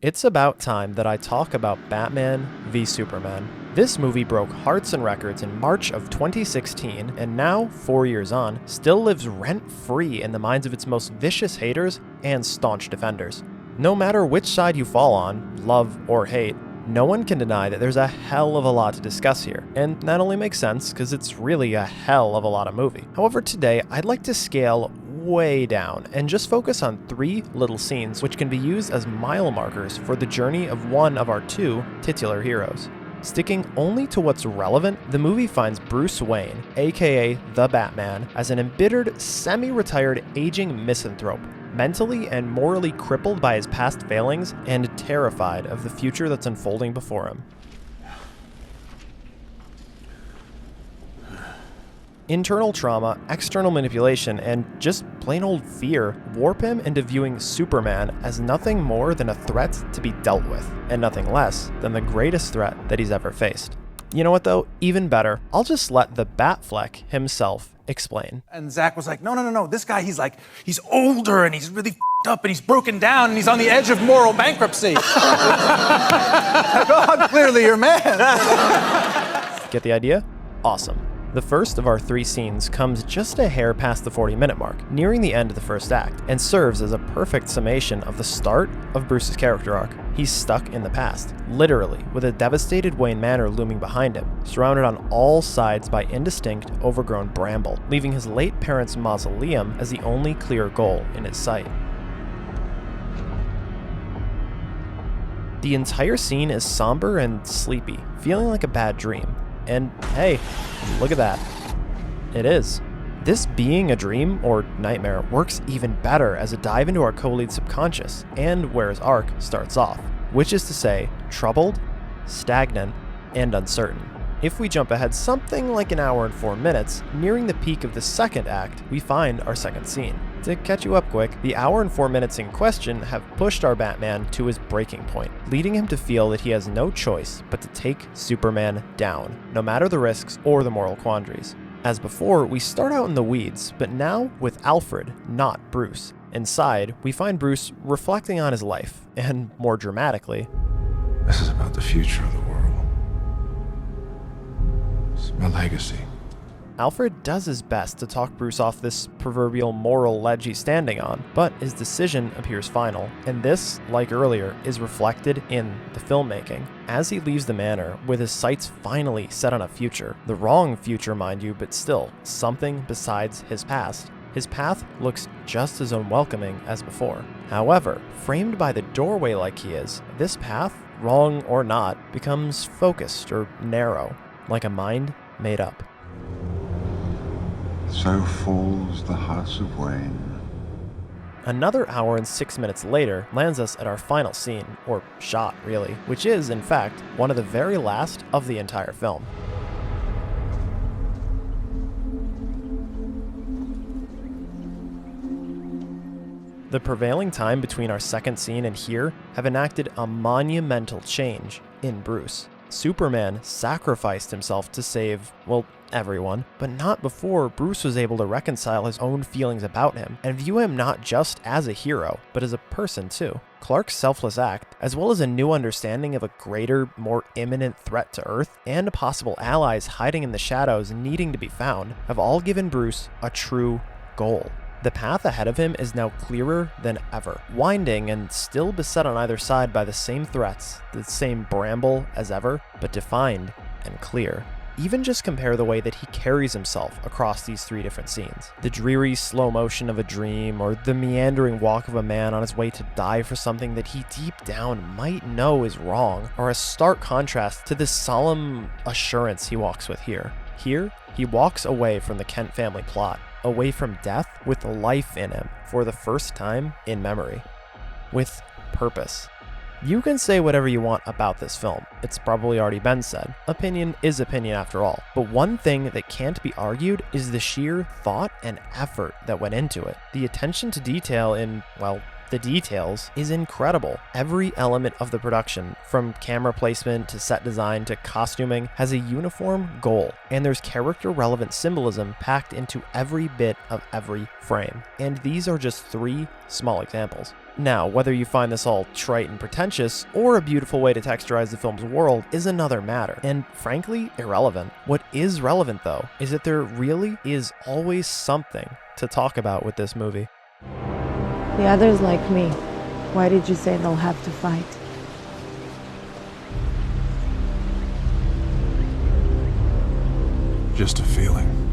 It's about time that I talk about Batman v Superman. This movie broke hearts and records in March of 2016, and now, 4 years on, still lives rent-free in the minds of its most vicious haters and staunch defenders. No matter which side you fall on, love or hate, no one can deny that there's a hell of a lot to discuss here, and that only makes sense because it's really a hell of a lot of movie. However, today I'd like to scale way down and just focus on 3 little scenes which can be used as mile markers for the journey of one of our 2 titular heroes. Sticking only to what's relevant, the movie finds Bruce Wayne, aka the Batman, as an embittered, semi-retired aging misanthrope, mentally and morally crippled by his past failings and terrified of the future that's unfolding before him. Internal trauma, external manipulation, and just plain old fear warp him into viewing Superman as nothing more than a threat to be dealt with, and nothing less than the greatest threat that he's ever faced. You know what though? Even better, I'll just let the Batfleck himself explain. And Zach was like, no, this guy, he's older and he's really f***ed up and he's broken down and he's on the edge of moral bankruptcy. God, clearly your man. Get the idea? Awesome. The first of our 3 scenes comes just a hair past the 40-minute mark, nearing the end of the first act, and serves as a perfect summation of the start of Bruce's character arc. He's stuck in the past, literally, with a devastated Wayne Manor looming behind him, surrounded on all sides by indistinct, overgrown bramble, leaving his late parents' mausoleum as the only clear goal in his sight. The entire scene is somber and sleepy, feeling like a bad dream. And hey, look at that. It is. This being a dream or nightmare works even better as a dive into our co-lead subconscious and where his arc starts off, which is to say, troubled, stagnant, and uncertain. If we jump ahead something like an hour and 4 minutes, nearing the peak of the second act, we find our second scene. To catch you up quick, the hour and 4 minutes in question have pushed our Batman to his breaking point, leading him to feel that he has no choice but to take Superman down, no matter the risks or the moral quandaries. As before, we start out in the weeds, but now with Alfred, not Bruce. Inside, we find Bruce reflecting on his life, and more dramatically, this is about the future of the world. It's my legacy. Alfred does his best to talk Bruce off this proverbial moral ledge he's standing on, but his decision appears final, and this, like earlier, is reflected in the filmmaking. As he leaves the manor, with his sights finally set on a future, the wrong future mind you, but still, something besides his past, his path looks just as unwelcoming as before. However, framed by the doorway like he is, this path, wrong or not, becomes focused or narrow, like a mind made up. So falls the house of Wayne. Another hour and 6 minutes later lands us at our final scene, or shot really, which is, in fact, one of the very last of the entire film. The prevailing time between our second scene and here have enacted a monumental change in Bruce. Superman sacrificed himself to save, well, everyone, but not before Bruce was able to reconcile his own feelings about him and view him not just as a hero, but as a person too. Clark's selfless act, as well as a new understanding of a greater, more imminent threat to Earth and possible allies hiding in the shadows needing to be found, have all given Bruce a true goal. The path ahead of him is now clearer than ever, winding and still beset on either side by the same threats, the same bramble as ever, but defined and clear. Even just compare the way that he carries himself across these 3 different scenes. The dreary slow motion of a dream, or the meandering walk of a man on his way to die for something that he deep down might know is wrong, are a stark contrast to the solemn assurance he walks with here. Here, he walks away from the Kent family plot, away from death with life in him for the first time in memory. With purpose. You can say whatever you want about this film. It's probably already been said. Opinion is opinion after all. But one thing that can't be argued is the sheer thought and effort that went into it. The attention to detail in, well, The details is incredible. Every element of the production, from camera placement to set design to costuming, has a uniform goal, and there's character-relevant symbolism packed into every bit of every frame. And these are just 3 small examples. Now, whether you find this all trite and pretentious, or a beautiful way to texturize the film's world, is another matter, and frankly, irrelevant. What is relevant, though, is that there really is always something to talk about with this movie. The others like me. Why did you say they'll have to fight? Just a feeling.